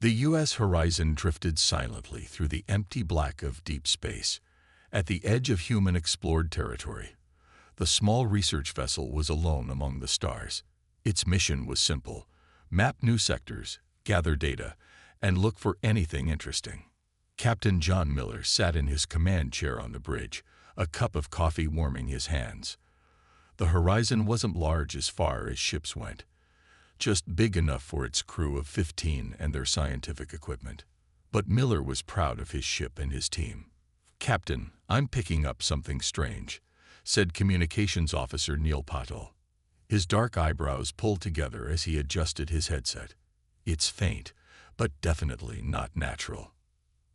The U.S. horizon drifted silently through the empty black of deep space. At the edge of human-explored territory, the small research vessel was alone among the stars. Its mission was simple: map new sectors, gather data, and look for anything interesting. Captain John Miller sat in his command chair on the bridge, a cup of coffee warming his hands. The horizon wasn't large as far as ships went, just big enough for its crew of 15 and their scientific equipment. But Miller was proud of his ship and his team. "Captain, I'm picking up something strange," said Communications Officer Neil Patel. His dark eyebrows pulled together as he adjusted his headset. "It's faint, but definitely not natural."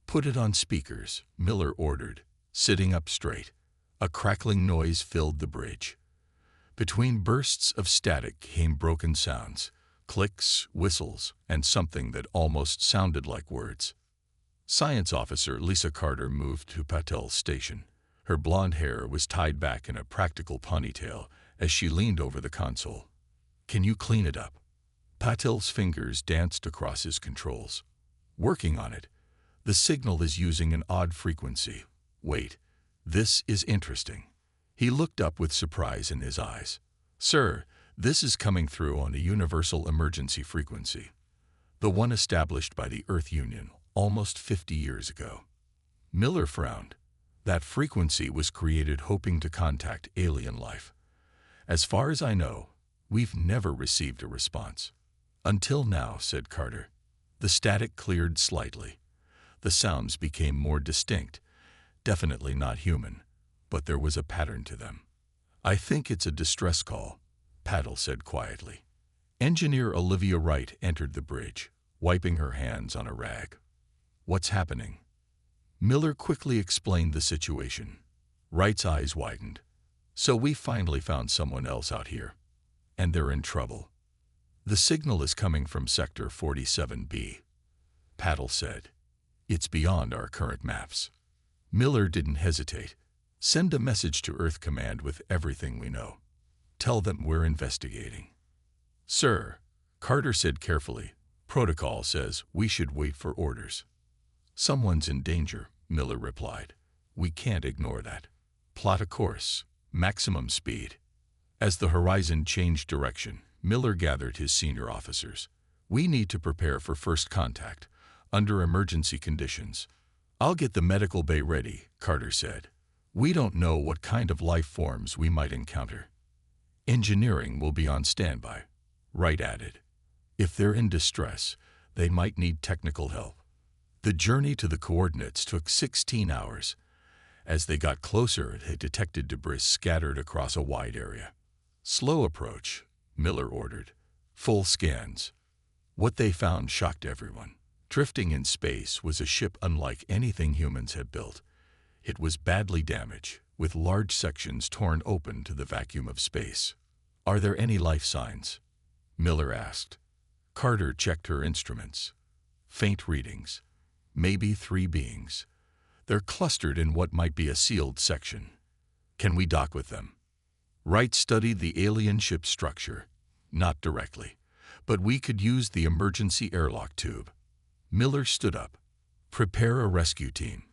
"Put it on speakers," Miller ordered, sitting up straight. A crackling noise filled the bridge. Between bursts of static came broken sounds, clicks, whistles, and something that almost sounded like words. Science Officer Lisa Carter moved to Patel's station. Her blonde hair was tied back in a practical ponytail as she leaned over the console. "Can you clean it up?" Patel's fingers danced across his controls. "Working on it. The signal is using an odd frequency. Wait, this is interesting." He looked up with surprise in his eyes. "Sir, this is coming through on a universal emergency frequency, the one established by the Earth Union almost 50 years ago." Miller frowned. "That frequency was created hoping to contact alien life. As far as I know, we've never received a response." "Until now," said Carter. The static cleared slightly. The sounds became more distinct, definitely not human, but there was a pattern to them. "I think it's a distress call," Patel said quietly. Engineer Olivia Wright entered the bridge, wiping her hands on a rag. "What's happening?" Miller quickly explained the situation. Wright's eyes widened. "So we finally found someone else out here, and they're in trouble. The signal is coming from Sector 47B," Patel said. "It's beyond our current maps." Miller didn't hesitate. "Send a message to Earth Command with everything we know. Tell them we're investigating." "Sir," Carter said carefully, "protocol says we should wait for orders." "Someone's in danger," Miller replied. "We can't ignore that. Plot a course, maximum speed." As the horizon changed direction, Miller gathered his senior officers. "We need to prepare for first contact, under emergency conditions." "I'll get the medical bay ready," Carter said. "We don't know what kind of life forms we might encounter." "Engineering will be on standby," Wright added. "If they're in distress, they might need technical help." The journey to the coordinates took 16 hours. As they got closer, they detected debris scattered across a wide area. "Slow approach," Miller ordered. "Full scans." What they found shocked everyone. Drifting in space was a ship unlike anything humans had built. It was badly damaged, with large sections torn open to the vacuum of space. "Are there any life signs?" Miller asked. Carter checked her instruments. "Faint readings. Maybe 3 beings. They're clustered in what might be a sealed section. Can we dock with them?" Wright studied the alien ship's structure. "Not directly, but we could use the emergency airlock tube." Miller stood up. "Prepare a rescue team.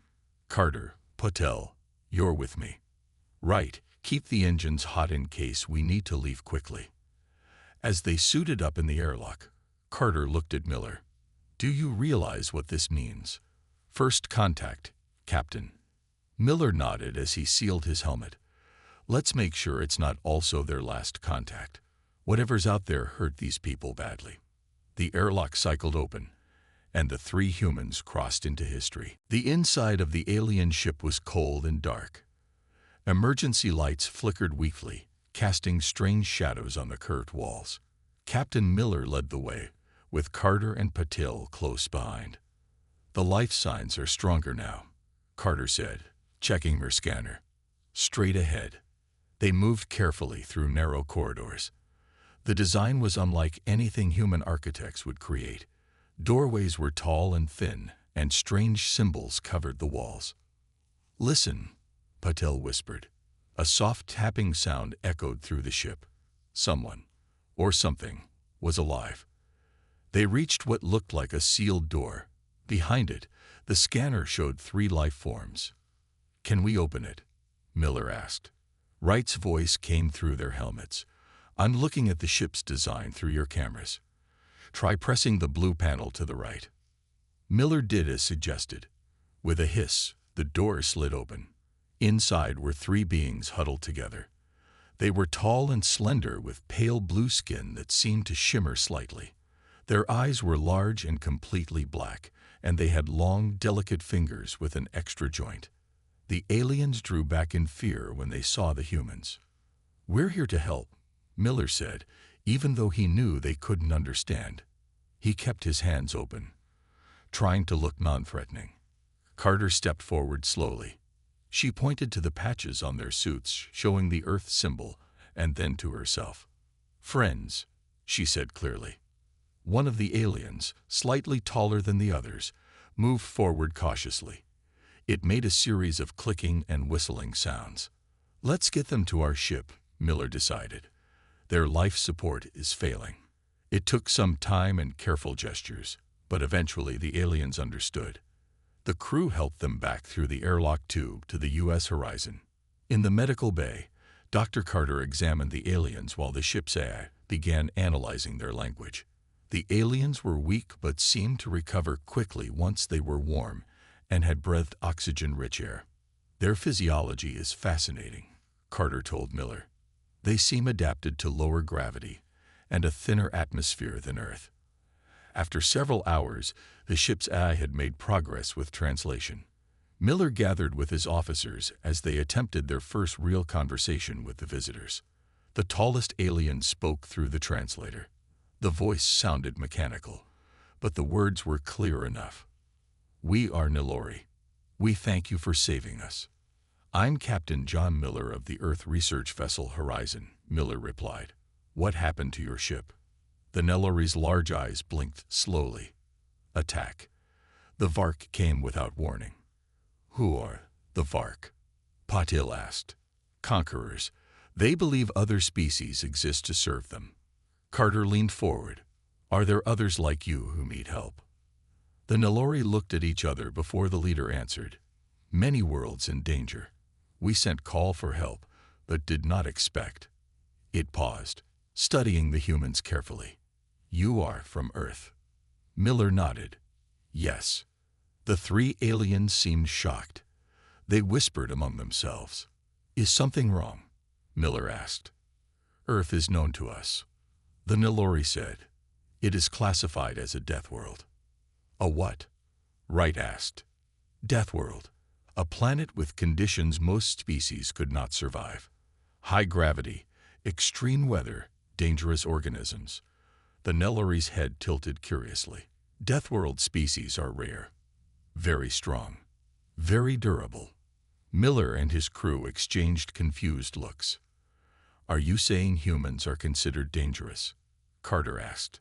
Carter, Patel, you're with me. Wright, keep the engines hot in case we need to leave quickly." As they suited up in the airlock, Carter looked at Miller. "Do you realize what this means?" "First contact, Captain." Miller nodded as he sealed his helmet. "Let's make sure it's not also their last contact. Whatever's out there hurt these people badly." The airlock cycled open, and the 3 humans crossed into history. The inside of the alien ship was cold and dark. Emergency lights flickered weakly, casting strange shadows on the curved walls. Captain Miller led the way, with Carter and Patel close behind. "The life signs are stronger now," Carter said, checking her scanner. Straight ahead. They moved carefully through narrow corridors. The design was unlike anything human architects would create. Doorways were tall and thin, and strange symbols covered the walls. "Listen," Patel whispered. A soft tapping sound echoed through the ship. Someone, or something, was alive. They reached what looked like a sealed door. Behind it, the scanner showed 3 life forms. "Can we open it?" Miller asked. Wright's voice came through their helmets. "I'm looking at the ship's design through your cameras. Try pressing the blue panel to the right." Miller did as suggested. With a hiss, the door slid open. Inside were 3 beings huddled together. They were tall and slender with pale blue skin that seemed to shimmer slightly. Their eyes were large and completely black, and they had long, delicate fingers with an extra joint. The aliens drew back in fear when they saw the humans. "We're here to help," Miller said, even though he knew they couldn't understand. He kept his hands open, trying to look non-threatening. Carter stepped forward slowly. She pointed to the patches on their suits, showing the Earth symbol, and then to herself. "Friends," she said clearly. One of the aliens, slightly taller than the others, moved forward cautiously. It made a series of clicking and whistling sounds. "Let's get them to our ship," Miller decided. "Their life support is failing." It took some time and careful gestures, but eventually the aliens understood. The crew helped them back through the airlock tube to the U.S. horizon. In the medical bay, Dr. Carter examined the aliens while the ship's AI began analyzing their language. The aliens were weak but seemed to recover quickly once they were warm and had breathed oxygen-rich air. "Their physiology is fascinating," Carter told Miller. "They seem adapted to lower gravity and a thinner atmosphere than Earth." After several hours, the ship's AI had made progress with translation. Miller gathered with his officers as they attempted their first real conversation with the visitors. The tallest alien spoke through the translator. The voice sounded mechanical, but the words were clear enough. "We are Nilori. We thank you for saving us." "I'm Captain John Miller of the Earth research vessel Horizon," Miller replied. "What happened to your ship?" The Nilori's large eyes blinked slowly. "Attack." The Vark came without warning. "Who are the Vark?" Patil asked. "Conquerors. They believe other species exist to serve them." Carter leaned forward. "Are there others like you who need help?" The Nilori looked at each other before the leader answered. "Many worlds in danger. We sent call for help, but did not expect." It paused, studying the humans carefully. "You are from Earth?" Miller nodded. "Yes." The 3 aliens seemed shocked. They whispered among themselves. "Is something wrong?" Miller asked. "Earth is known to us," the Nilori said. "It is classified as a death world." "A what?" Wright asked. "Death world. A planet with conditions most species could not survive. High gravity, extreme weather, dangerous organisms." The Nilori's head tilted curiously. "Death world species are rare. Very strong. Very durable." Miller and his crew exchanged confused looks. "Are you saying humans are considered dangerous?" Carter asked.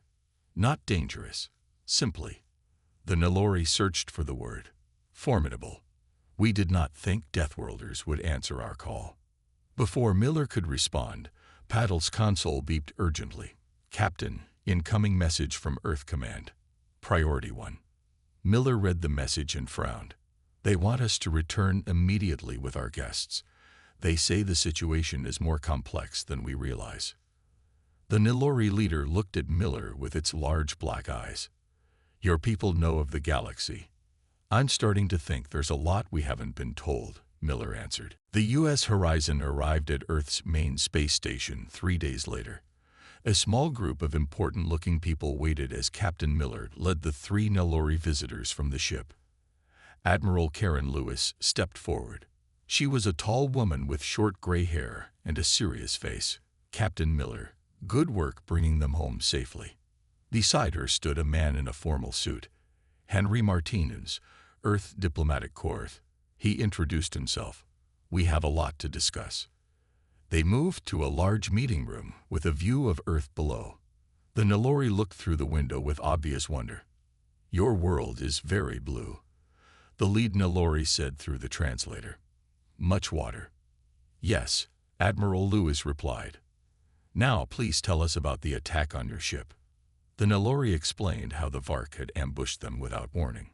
"Not dangerous. Simply." The Nilori searched for the word. "Formidable. We did not think Deathworlders would answer our call." Before Miller could respond, Paddle's console beeped urgently. "Captain, incoming message from Earth Command. Priority 1. Miller read the message and frowned. "They want us to return immediately with our guests. They say the situation is more complex than we realize." The Nilori leader looked at Miller with its large black eyes. "Your people know of the galaxy." "I'm starting to think there's a lot we haven't been told," Miller answered. The U.S. Horizon arrived at Earth's main space station 3 days later. A small group of important-looking people waited as Captain Miller led the 3 Nilori visitors from the ship. Admiral Karen Lewis stepped forward. She was a tall woman with short gray hair and a serious face. "Captain Miller, good work bringing them home safely." Beside her stood a man in a formal suit. "Henry Martinez, Earth Diplomatic Corps." He introduced himself. "We have a lot to discuss." They moved to a large meeting room with a view of Earth below. The Nilori looked through the window with obvious wonder. "Your world is very blue," the lead Nilori said through the translator. "Much water." "Yes," Admiral Lewis replied. "Now please tell us about the attack on your ship." The Nellori explained how the Vark had ambushed them without warning.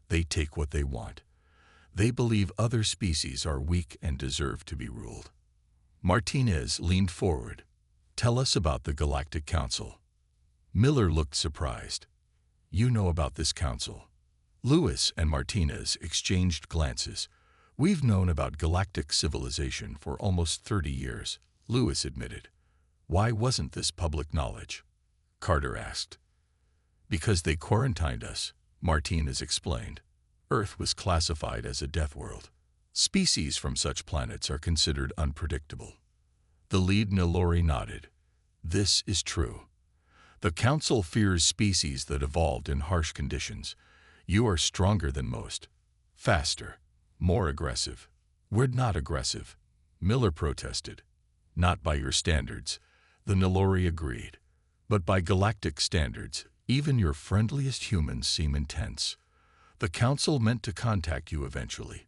They take what they want. They believe other species are weak and deserve to be ruled. Martinez leaned forward. Tell us about the Galactic Council. Miller looked surprised. You know about this council. Lewis and Martinez exchanged glances. We've known about galactic civilization for almost 30 years, Lewis admitted. Why wasn't this public knowledge? Carter asked. Because they quarantined us, Martinez explained. Earth was classified as a death world. Species from such planets are considered unpredictable. The lead Nellori nodded. This is true. The Council fears species that evolved in harsh conditions. You are stronger than most. Faster. More aggressive. We're not aggressive. Miller protested. Not by your standards. The Nellori agreed. But by galactic standards, even your friendliest humans seem intense. The Council meant to contact you eventually,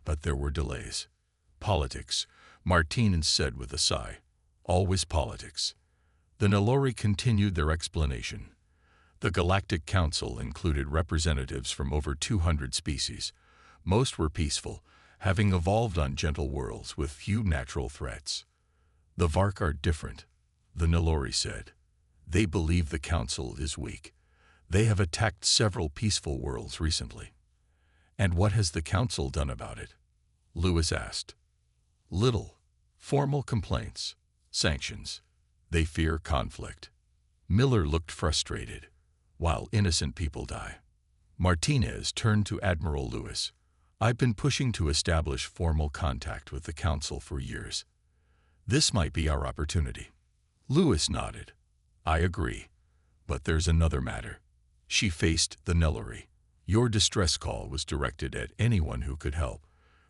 but there were delays. Politics, Martinez said with a sigh. Always politics. The Nellori continued their explanation. The Galactic Council included representatives from over 200 species. Most were peaceful, having evolved on gentle worlds with few natural threats. The Vark are different, the Nellori said. They believe the Council is weak. They have attacked several peaceful worlds recently. And what has the Council done about it? Lewis asked. Little. Formal complaints. Sanctions. They fear conflict. Miller looked frustrated, while innocent people die. Martinez turned to Admiral Lewis. I've been pushing to establish formal contact with the Council for years. This might be our opportunity. Lewis nodded. I agree. But there's another matter. She faced the Nellori. Your distress call was directed at anyone who could help.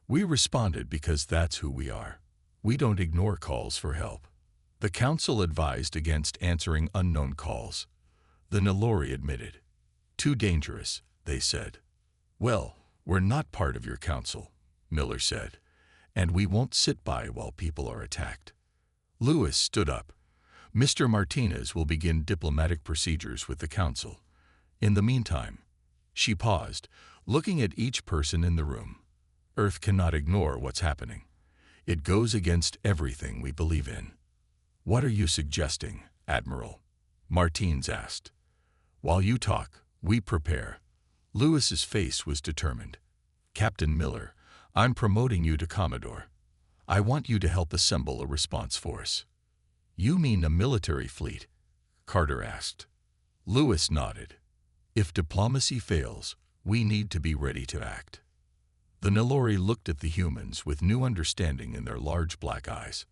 We responded because that's who we are. We don't ignore calls for help. The Council advised against answering unknown calls. The Nellori admitted. Too dangerous, they said. Well, we're not part of your council, Miller said, and we won't sit by while people are attacked. Lewis stood up. Mr. Martinez will begin diplomatic procedures with the council. In the meantime, she paused, looking at each person in the room. Earth cannot ignore what's happening. It goes against everything we believe in. What are you suggesting, Admiral? Martinez asked. While you talk, we prepare. Lewis's face was determined. Captain Miller, I'm promoting you to Commodore. I want you to help assemble a response force. You mean a military fleet? Carter asked. Lewis nodded. If diplomacy fails, we need to be ready to act. The Nellori looked at the humans with new understanding in their large black eyes.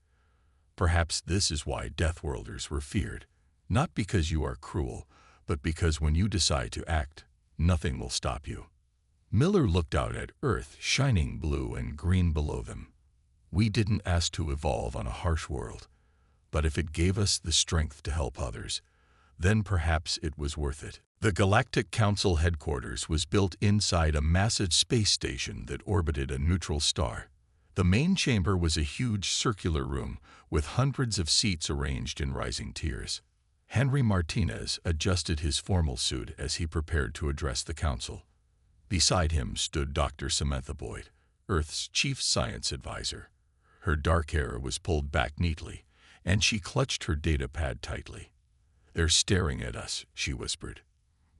Perhaps this is why Deathworlders were feared, not because you are cruel, but because when you decide to act, nothing will stop you. Miller looked out at Earth, shining blue and green below them. We didn't ask to evolve on a harsh world, but if it gave us the strength to help others, then perhaps it was worth it. The Galactic Council headquarters was built inside a massive space station that orbited a neutral star. The main chamber was a huge circular room with hundreds of seats arranged in rising tiers. Henry Martinez adjusted his formal suit as he prepared to address the council. Beside him stood Dr. Samantha Boyd, Earth's chief science advisor. Her dark hair was pulled back neatly, and she clutched her data pad tightly. They're staring at us, she whispered.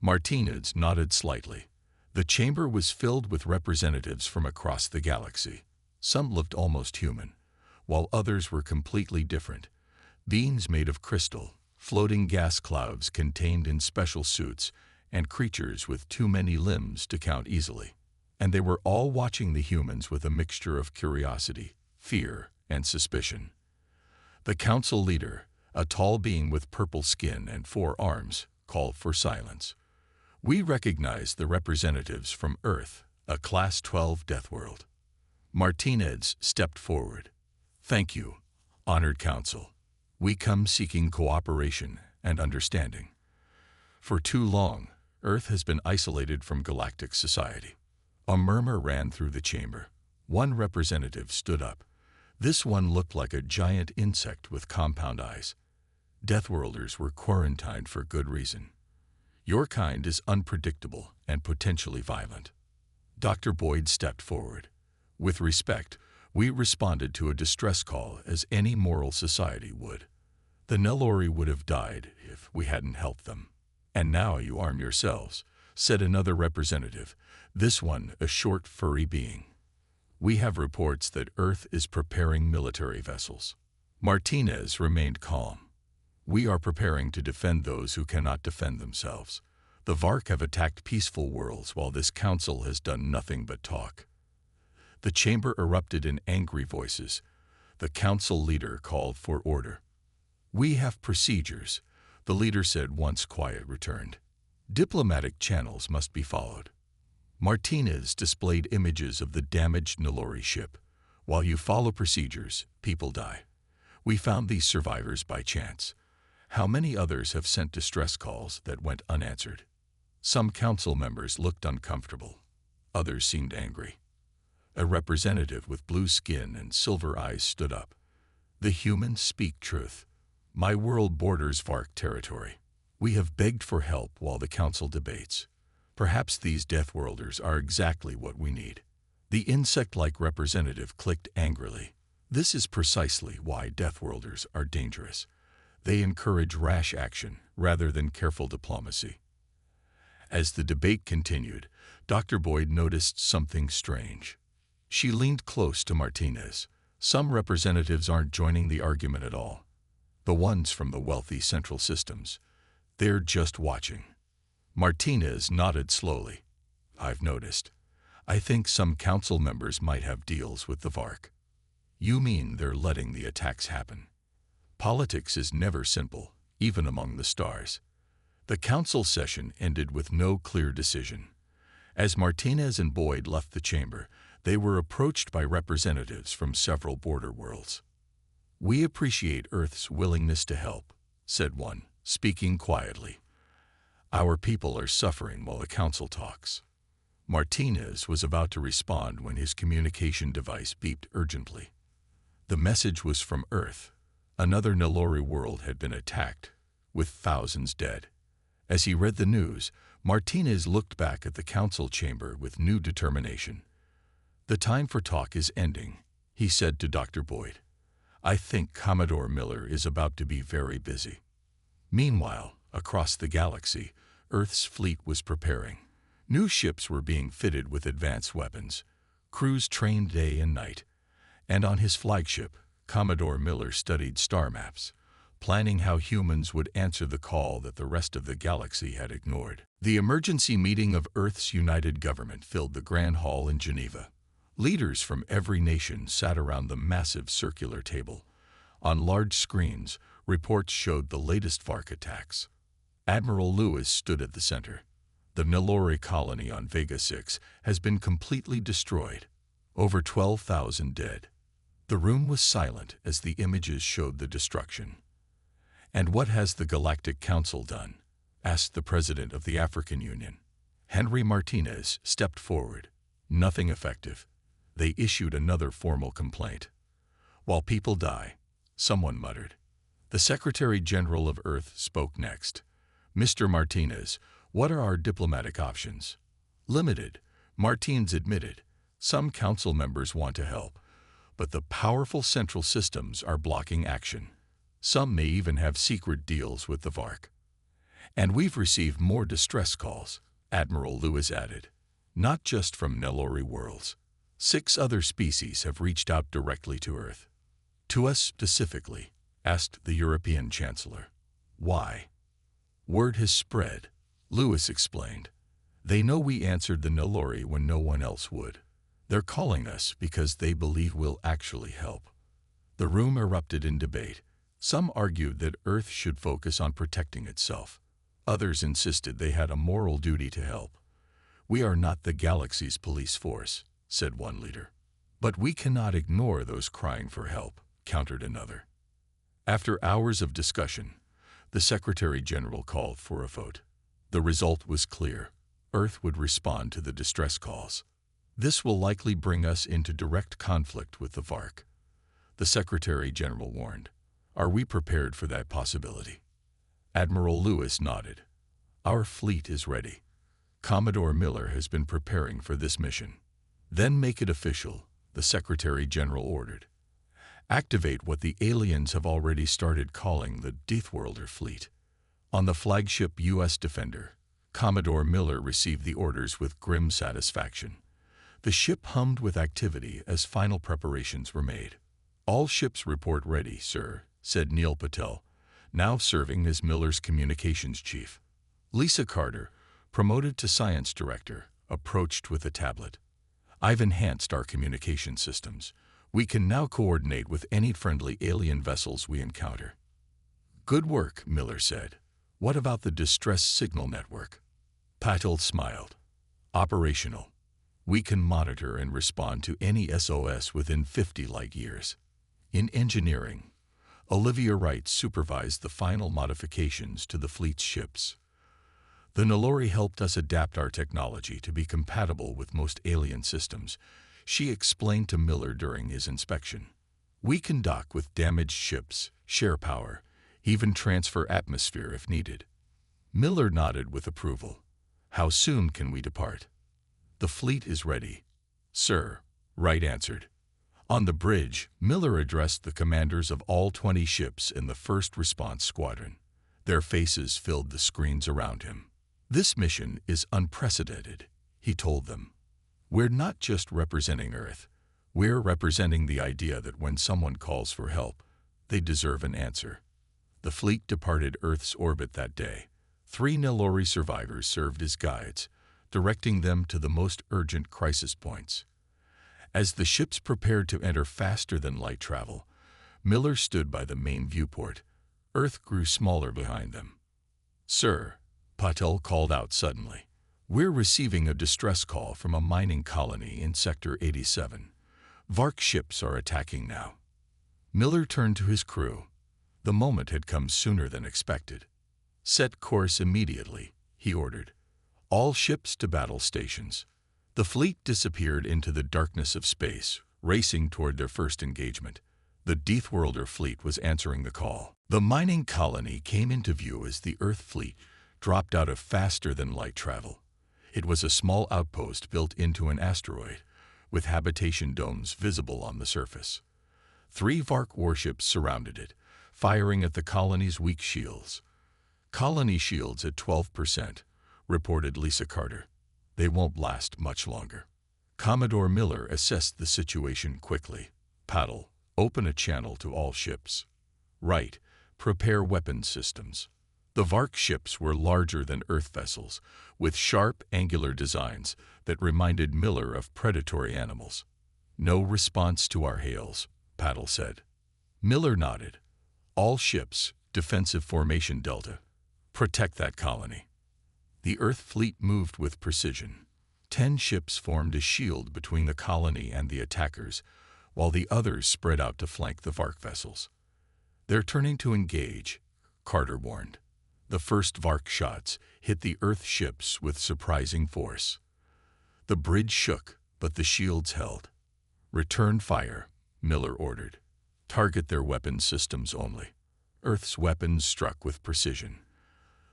Martinez nodded slightly. The chamber was filled with representatives from across the galaxy. Some looked almost human, while others were completely different. Beings made of crystal, floating gas clouds contained in special suits, and creatures with too many limbs to count easily. And they were all watching the humans with a mixture of curiosity, fear, and suspicion. The council leader, a tall being with purple skin and 4 arms, called for silence. We recognize the representatives from Earth, a Class 12 death world. Martinez stepped forward. Thank you, honored council. We come seeking cooperation and understanding. For too long, Earth has been isolated from galactic society. A murmur ran through the chamber. One representative stood up. This one looked like a giant insect with compound eyes. Deathworlders were quarantined for good reason. Your kind is unpredictable and potentially violent. Dr. Boyd stepped forward. With respect, we responded to a distress call as any moral society would. The Nellori would have died if we hadn't helped them. And now you arm yourselves, said another representative, this one a short, furry being. We have reports that Earth is preparing military vessels. Martinez remained calm. We are preparing to defend those who cannot defend themselves. The Vark have attacked peaceful worlds while this council has done nothing but talk. The chamber erupted in angry voices. The council leader called for order. We have procedures, the leader said once quiet returned. Diplomatic channels must be followed. Martinez displayed images of the damaged Nellori ship. While you follow procedures, people die. We found these survivors by chance. How many others have sent distress calls that went unanswered? Some council members looked uncomfortable. Others seemed angry. A representative with blue skin and silver eyes stood up. The humans speak truth. My world borders Vark territory. We have begged for help while the council debates. Perhaps these Deathworlders are exactly what we need. The insect-like representative clicked angrily. This is precisely why Deathworlders are dangerous. They encourage rash action rather than careful diplomacy. As the debate continued, Dr. Boyd noticed something strange. She leaned close to Martinez. Some representatives aren't joining the argument at all. The ones from the wealthy central systems. They're just watching. Martinez nodded slowly. I've noticed. I think some council members might have deals with the Vark. You mean they're letting the attacks happen? Politics is never simple, even among the stars. The council session ended with no clear decision. As Martinez and Boyd left the chamber, they were approached by representatives from several border worlds. We appreciate Earth's willingness to help, said one, speaking quietly. Our people are suffering while the council talks. Martinez was about to respond when his communication device beeped urgently. The message was from Earth. Another Nellori world had been attacked, with thousands dead. As he read the news, Martinez looked back at the council chamber with new determination. The time for talk is ending, he said to Dr. Boyd. I think Commodore Miller is about to be very busy. Meanwhile, across the galaxy, Earth's fleet was preparing. New ships were being fitted with advanced weapons, crews trained day and night. And on his flagship, Commodore Miller studied star maps, planning how humans would answer the call that the rest of the galaxy had ignored. The emergency meeting of Earth's united government filled the Grand Hall in Geneva. Leaders from every nation sat around the massive circular table. On large screens, reports showed the latest Vark attacks. Admiral Lewis stood at the center. The Nellori colony on Vega 6 has been completely destroyed. Over 12,000 dead. The room was silent as the images showed the destruction. And what has the Galactic Council done? Asked the president of the African Union. Henry Martinez stepped forward. Nothing effective. They issued another formal complaint. While people die, someone muttered. The Secretary General of Earth spoke next. Mr. Martinez, what are our diplomatic options? Limited, Martinez admitted. Some council members want to help, but the powerful central systems are blocking action. Some may even have secret deals with the Vark. And we've received more distress calls, Admiral Lewis added. Not just from Nellori worlds. 6 other species have reached out directly to Earth. To us specifically, asked the European Chancellor. Why? Word has spread, Lewis explained. They know we answered the Nellori when no one else would. They're calling us because they believe we'll actually help. The room erupted in debate. Some argued that Earth should focus on protecting itself. Others insisted they had a moral duty to help. We are not the galaxy's police force, said one leader. But we cannot ignore those crying for help, countered another. After hours of discussion, the Secretary General called for a vote. The result was clear. Earth would respond to the distress calls. This will likely bring us into direct conflict with the Vark, the Secretary General warned. Are we prepared for that possibility? Admiral Lewis nodded. Our fleet is ready. Commodore Miller has been preparing for this mission. Then make it official, the Secretary General ordered. Activate what the aliens have already started calling the Deathworlder fleet. On the flagship U.S. Defender, Commodore Miller received the orders with grim satisfaction. The ship hummed with activity as final preparations were made. All ships report ready, sir, said Neil Patel, now serving as Miller's communications chief. Lisa Carter, promoted to science director, approached with a tablet. I've enhanced our communication systems. We can now coordinate with any friendly alien vessels we encounter. Good work, Miller said. What about the distress signal network? Patel smiled. Operational. We can monitor and respond to any SOS within 50 light years. In engineering, Olivia Wright supervised the final modifications to the fleet's ships. The Nalori helped us adapt our technology to be compatible with most alien systems, she explained to Miller during his inspection. We can dock with damaged ships, share power, even transfer atmosphere if needed. Miller nodded with approval. How soon can we depart? The fleet is ready. Sir, Wright answered. On the bridge, Miller addressed the commanders of all 20 ships in the first response squadron. Their faces filled the screens around him. This mission is unprecedented, he told them. We're not just representing Earth. We're representing the idea that when someone calls for help, they deserve an answer. The fleet departed Earth's orbit that day. 3 Nalori survivors served as guides, directing them to the most urgent crisis points. As the ships prepared to enter faster-than-light travel, Miller stood by the main viewport. Earth grew smaller behind them. Sir, Patel called out suddenly. We're receiving a distress call from a mining colony in Sector 87. Vark ships are attacking now. Miller turned to his crew. The moment had come sooner than expected. Set course immediately, he ordered. All ships to battle stations. The fleet disappeared into the darkness of space, racing toward their first engagement. The Deathworlder fleet was answering the call. The mining colony came into view as the Earth fleet dropped out of faster-than-light travel. It was a small outpost built into an asteroid, with habitation domes visible on the surface. 3 Vark warships surrounded it, firing at the colony's weak shields. Colony shields at 12%, reported Lisa Carter. They won't last much longer. Commodore Miller assessed the situation quickly. Paddle, open a channel to all ships. Wright, prepare weapons systems. The Vark ships were larger than Earth vessels, with sharp, angular designs that reminded Miller of predatory animals. No response to our hails, Paddle said. Miller nodded. All ships, defensive formation Delta. Protect that colony. The Earth fleet moved with precision. 10 ships formed a shield between the colony and the attackers, while the others spread out to flank the Vark vessels. They're turning to engage, Carter warned. The first Vark shots hit the Earth ships with surprising force. The bridge shook, but the shields held. Return fire, Miller ordered. Target their weapon systems only. Earth's weapons struck with precision.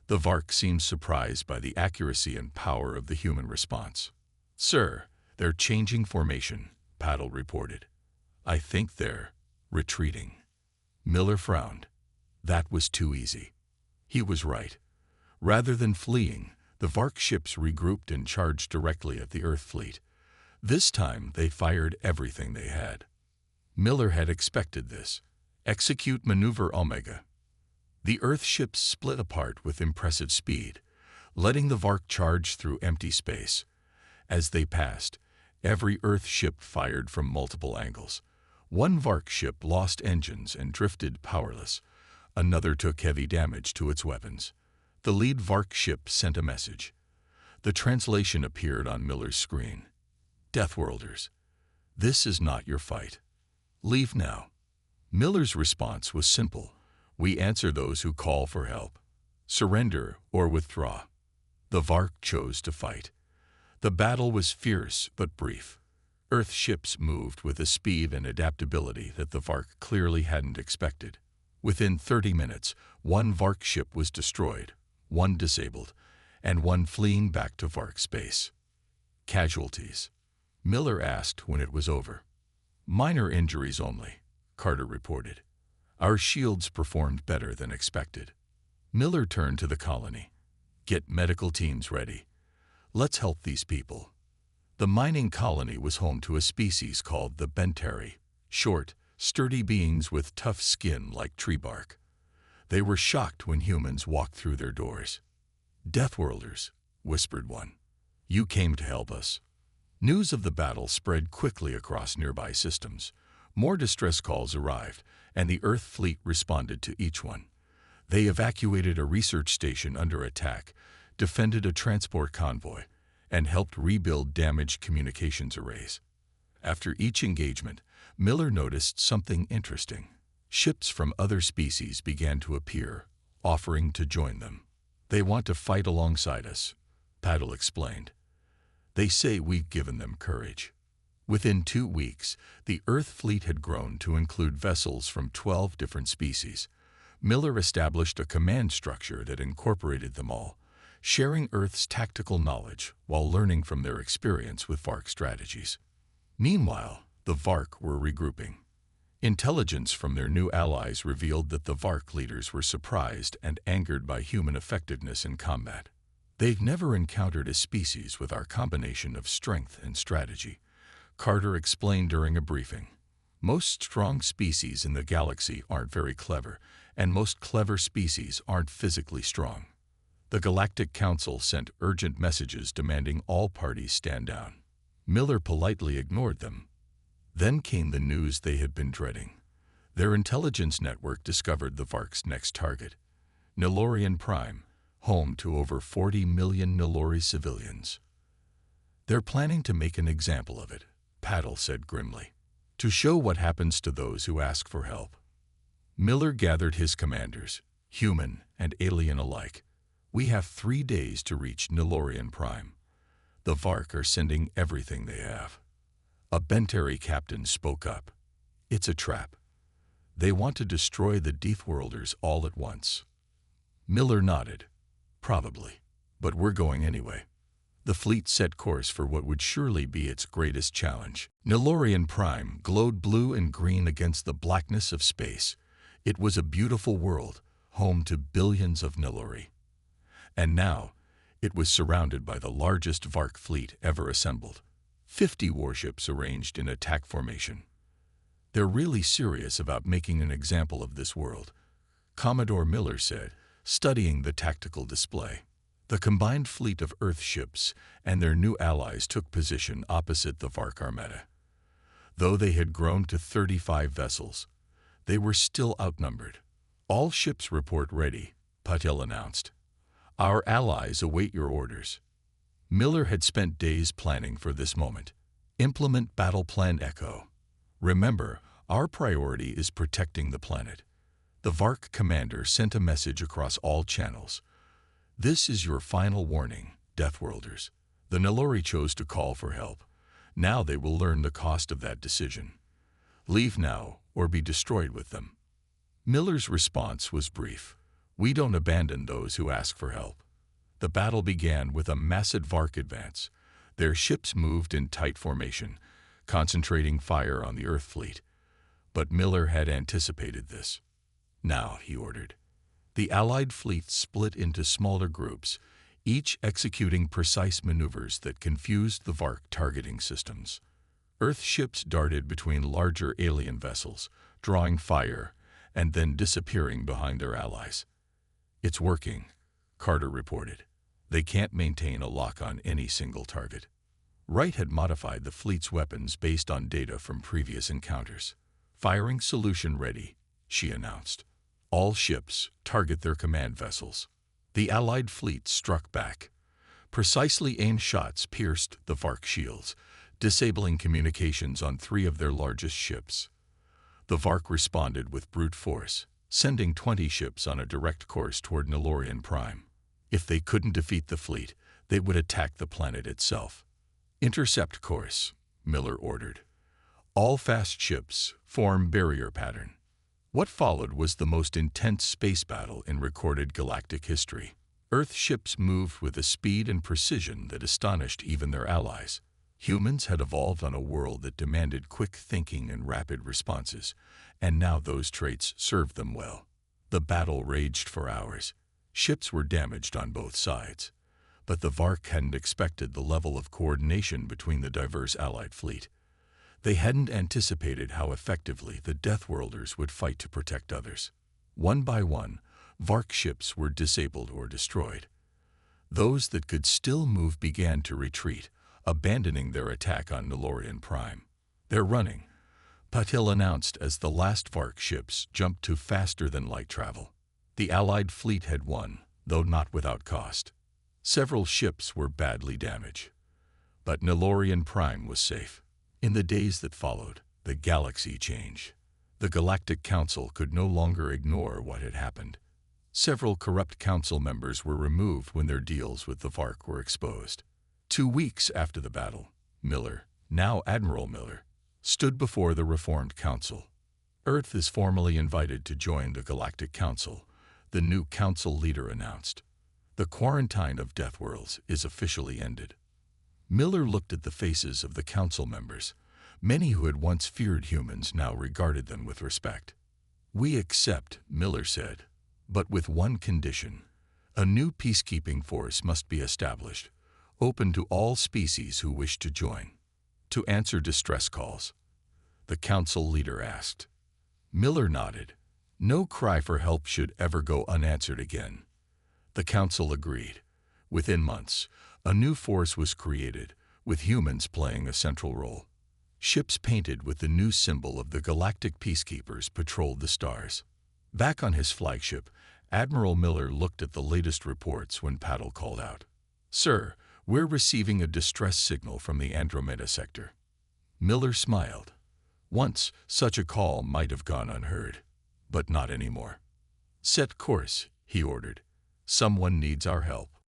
The Vark seemed surprised by the accuracy and power of the human response. Sir, they're changing formation, Paddle reported. I think they're retreating. Miller frowned. That was too easy. He was right. Rather than fleeing, the Vark ships regrouped and charged directly at the Earth fleet. This time, they fired everything they had. Miller had expected this. Execute Maneuver Omega. The Earth ships split apart with impressive speed, letting the Vark charge through empty space. As they passed, every Earth ship fired from multiple angles. One Vark ship lost engines and drifted powerless. Another took heavy damage to its weapons. The lead Vark ship sent a message. The translation appeared on Miller's screen. Deathworlders, this is not your fight. Leave now. Miller's response was simple. We answer those who call for help. Surrender or withdraw. The Vark chose to fight. The battle was fierce but brief. Earth ships moved with a speed and adaptability that the Vark clearly hadn't expected. Within 30 minutes, one Vark ship was destroyed, one disabled, and one fleeing back to Vark space. Casualties? Miller asked when it was over. Minor injuries only, Carter reported. Our shields performed better than expected. Miller turned to the colony. Get medical teams ready. Let's help these people. The mining colony was home to a species called the Bentari, short, sturdy beings with tough skin like tree bark. They were shocked when humans walked through their doors. "Deathworlders," whispered one. "You came to help us." News of the battle spread quickly across nearby systems. More distress calls arrived, and the Earth fleet responded to each one. They evacuated a research station under attack, defended a transport convoy, and helped rebuild damaged communications arrays. After each engagement, Miller noticed something interesting. Ships from other species began to appear, offering to join them. "They want to fight alongside us," Paddle explained. "They say we've given them courage." Within 2 weeks, the Earth fleet had grown to include vessels from 12 different species. Miller established a command structure that incorporated them all, sharing Earth's tactical knowledge while learning from their experience with Vark strategies. Meanwhile, the Vark were regrouping. Intelligence from their new allies revealed that the Vark leaders were surprised and angered by human effectiveness in combat. "They've never encountered a species with our combination of strength and strategy," Carter explained during a briefing. "Most strong species in the galaxy aren't very clever, and most clever species aren't physically strong." The Galactic Council sent urgent messages demanding all parties stand down. Miller politely ignored them. Then came the news they had been dreading. Their intelligence network discovered the Vark's next target, Nilorian Prime, home to over 40 million Nilori civilians. "They're planning to make an example of it," Paddle said grimly, "to show what happens to those who ask for help." Miller gathered his commanders, human and alien alike. "We have 3 days to reach Nilorian Prime. The Vark are sending everything they have." A Bentari captain spoke up. "It's a trap. They want to destroy the Deathworlders all at once." Miller nodded. "Probably. But we're going anyway." The fleet set course for what would surely be its greatest challenge. Nilorian Prime glowed blue and green against the blackness of space. It was a beautiful world, home to billions of Nilori. And now, it was surrounded by the largest Vark fleet ever assembled. 50 warships arranged in attack formation. "They're really serious about making an example of this world," Commodore Miller said, studying the tactical display. The combined fleet of Earth ships and their new allies took position opposite the Vark Armada. Though they had grown to 35 vessels, they were still outnumbered. "All ships report ready," Patel announced. "Our allies await your orders." Miller had spent days planning for this moment. "Implement Battle Plan Echo. Remember, our priority is protecting the planet." The Vark commander sent a message across all channels. "This is your final warning, Deathworlders. The Nilori chose to call for help. Now they will learn the cost of that decision. Leave now or be destroyed with them." Miller's response was brief. "We don't abandon those who ask for help." The battle began with a massive Vark advance. Their ships moved in tight formation, concentrating fire on the Earth fleet. But Miller had anticipated this. "Now," he ordered. The Allied fleet split into smaller groups, each executing precise maneuvers that confused the Vark targeting systems. Earth ships darted between larger alien vessels, drawing fire, and then disappearing behind their allies. "It's working," Carter reported. "They can't maintain a lock on any single target." Wright had modified the fleet's weapons based on data from previous encounters. "Firing solution ready," she announced. "All ships target their command vessels." The Allied fleet struck back. Precisely aimed shots pierced the Vark shields, disabling communications on 3 of their largest ships. The Vark responded with brute force, sending 20 ships on a direct course toward Nilorian Prime. If they couldn't defeat the fleet, they would attack the planet itself. "Intercept course," Miller ordered. "All fast ships form barrier pattern." What followed was the most intense space battle in recorded galactic history. Earth ships moved with a speed and precision that astonished even their allies. Humans had evolved on a world that demanded quick thinking and rapid responses, and now those traits served them well. The battle raged for hours. Ships were damaged on both sides, but the Vark hadn't expected the level of coordination between the diverse Allied fleet. They hadn't anticipated how effectively the Deathworlders would fight to protect others. One by one, Vark ships were disabled or destroyed. Those that could still move began to retreat, abandoning their attack on Nilorian Prime. "They're running," Patil announced as the last Vark ships jumped to faster-than-light travel. The Allied fleet had won, though not without cost. Several ships were badly damaged, but Nilorian Prime was safe. In the days that followed, the galaxy changed. The Galactic Council could no longer ignore what had happened. Several corrupt council members were removed when their deals with the Vark were exposed. 2 weeks after the battle, Miller, now Admiral Miller, stood before the reformed council. Earth is formally invited to join the Galactic Council, the new council leader announced. The quarantine of Deathworlds is officially ended. Miller looked at the faces of the council members. Many who had once feared humans now regarded them with respect. "We accept," Miller said, "but with one condition. A new peacekeeping force must be established, open to all species who wish to join." "To answer distress calls?" the council leader asked. Miller nodded. No cry for help should ever go unanswered again. The council agreed. Within months, a new force was created, with humans playing a central role. Ships painted with the new symbol of the Galactic Peacekeepers patrolled the stars. Back on his flagship, Admiral Miller looked at the latest reports when Patil called out, "Sir, we're receiving a distress signal from the Andromeda sector." Miller smiled. Once, such a call might have gone unheard, but not anymore. "Set course," he ordered. "Someone needs our help."